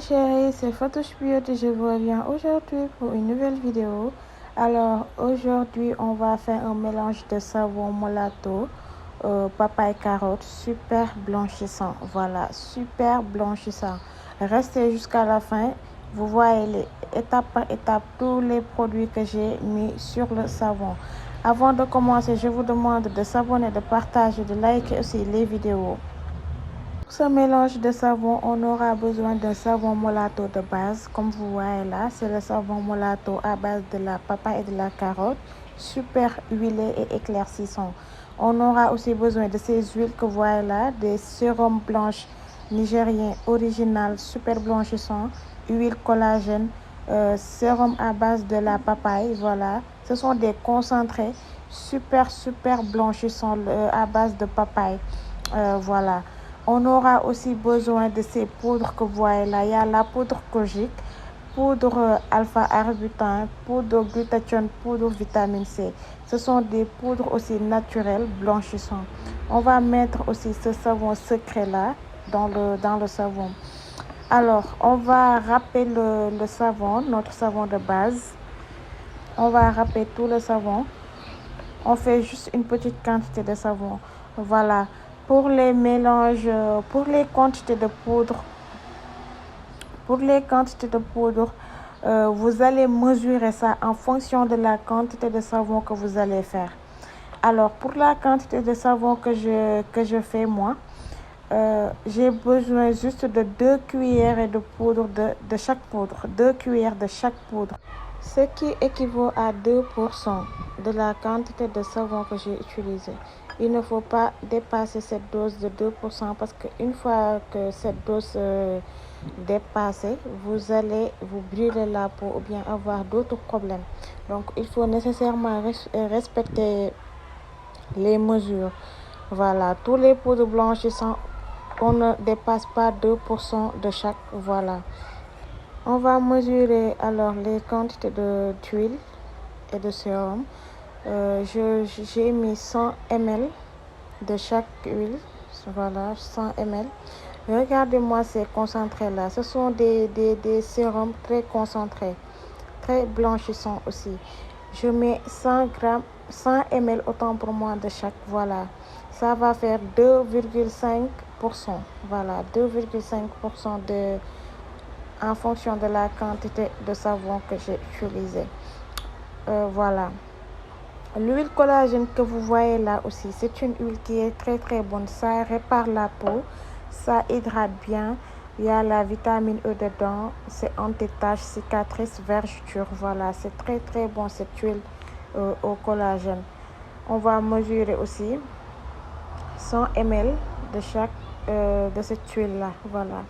Chérie, c'est Fatouche Beauty, je vous reviens aujourd'hui pour une nouvelle vidéo. Alors aujourd'hui on va faire un mélange de savon Molato, papaye carotte, super blanchissant. Voilà, super blanchissant. Restez jusqu'à la fin. Vous voyez étape par étape tous les produits que j'ai mis sur le savon. Avant de commencer, je vous demande de s'abonner, de partager, de liker aussi les vidéos. Pour ce mélange de savon, on aura besoin d'un savon Molato de base. Comme vous voyez là, c'est le savon Molato à base de la papaye et de la carotte, super huilé et éclaircissant. On aura aussi besoin de ces huiles que vous voyez là, des sérums blanches nigériens original, super blanchissant, huile collagène, sérum à base de la papaye. Voilà, ce sont des concentrés super blanchissants à base de papaye. Voilà. On aura aussi besoin de ces poudres que vous voyez là. Il y a la poudre kojique, poudre alpha-arbutin, poudre glutathione, poudre vitamine C. Ce sont des poudres aussi naturelles, blanchissantes. On va mettre aussi ce savon secret là dans le savon. Alors, on va râper le savon, notre savon de base. On va râper tout le savon. On fait juste une petite quantité de savon. Voilà. Pour les mélanges, pour les quantités de poudre, vous allez mesurer ça en fonction de la quantité de savon que vous allez faire. Alors, pour la quantité de savon que je fais moi, j'ai besoin juste de 2 cuillères de poudre de chaque poudre. 2 cuillères de chaque poudre. Ce qui équivaut à 2% de la quantité de savon que j'ai utilisé. Il ne faut pas dépasser cette dose de 2% parce qu'une fois que cette dose dépassée, vous allez vous brûler la peau ou bien avoir d'autres problèmes. Donc, il faut nécessairement respecter les mesures. Voilà, tous les poudres blanchissants, on ne dépasse pas 2% de chaque. Voilà. On va mesurer alors les quantités d'huile et de sérum. J'ai mis 100 ml de chaque huile. Voilà, 100 ml. Regardez-moi ces concentrés là. Ce sont des sérums très concentrés, très blanchissants aussi. Je mets 100 grammes, 100 ml autant pour moi de chaque. Voilà, ça va faire 2,5%. Voilà, 2,5% en fonction de la quantité de savon que j'ai utilisé. Voilà. L'huile collagène que vous voyez là aussi, c'est une huile qui est très bonne. Ça répare la peau, ça hydrate bien. Il y a la vitamine E dedans. C'est anti-taches, cicatrices, vergetures. Voilà, c'est très bon cette huile au collagène. On va mesurer aussi 100 ml de chaque de cette huile là. Voilà.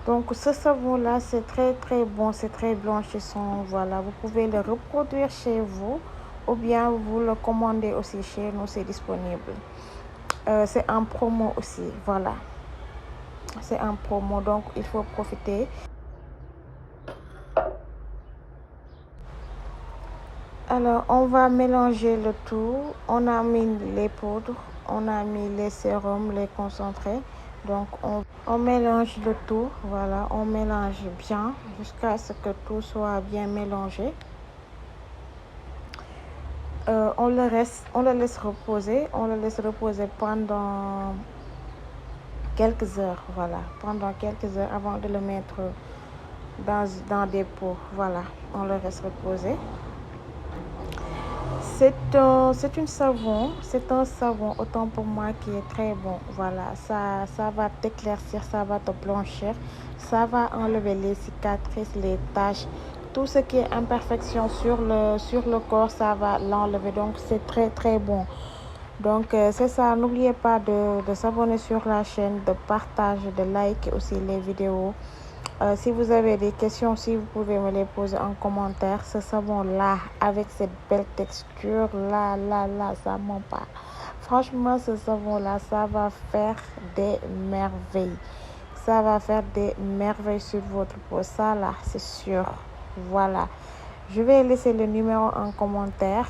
Donc ce savon là c'est très bon, c'est très blanchissant. Voilà, vous pouvez le reproduire chez vous ou bien vous le commandez aussi chez nous, c'est disponible. C'est en promo aussi. Voilà, c'est en promo, donc il faut profiter. Alors on va mélanger le tout. On a mis les poudres, on a mis les sérums, les concentrés. Donc on mélange le tout. Voilà, on mélange bien jusqu'à ce que tout soit bien mélangé. On le laisse reposer. On le laisse reposer pendant quelques heures. Voilà, pendant quelques heures avant de le mettre dans des pots. Voilà, on le laisse reposer. C'est un savon autant pour moi qui est très bon. Voilà, ça va t'éclaircir, ça va te blanchir, ça va enlever les cicatrices, les taches, tout ce qui est imperfection sur le corps, ça va l'enlever. Donc c'est très bon. Donc c'est ça, n'oubliez pas de s'abonner sur la chaîne, de partager, de liker aussi les vidéos. Si vous avez des questions, si vous pouvez me les poser en commentaire. Ce savon-là, avec cette belle texture, là, ça m'en parle. Franchement, ce savon-là, ça va faire des merveilles. Ça va faire des merveilles sur votre peau. Ça, là, c'est sûr. Voilà. Je vais laisser le numéro en commentaire.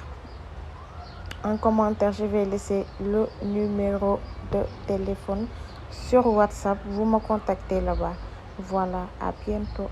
En commentaire, je vais laisser le numéro de téléphone sur WhatsApp. Vous me contactez là-bas. Voilà, à bientôt.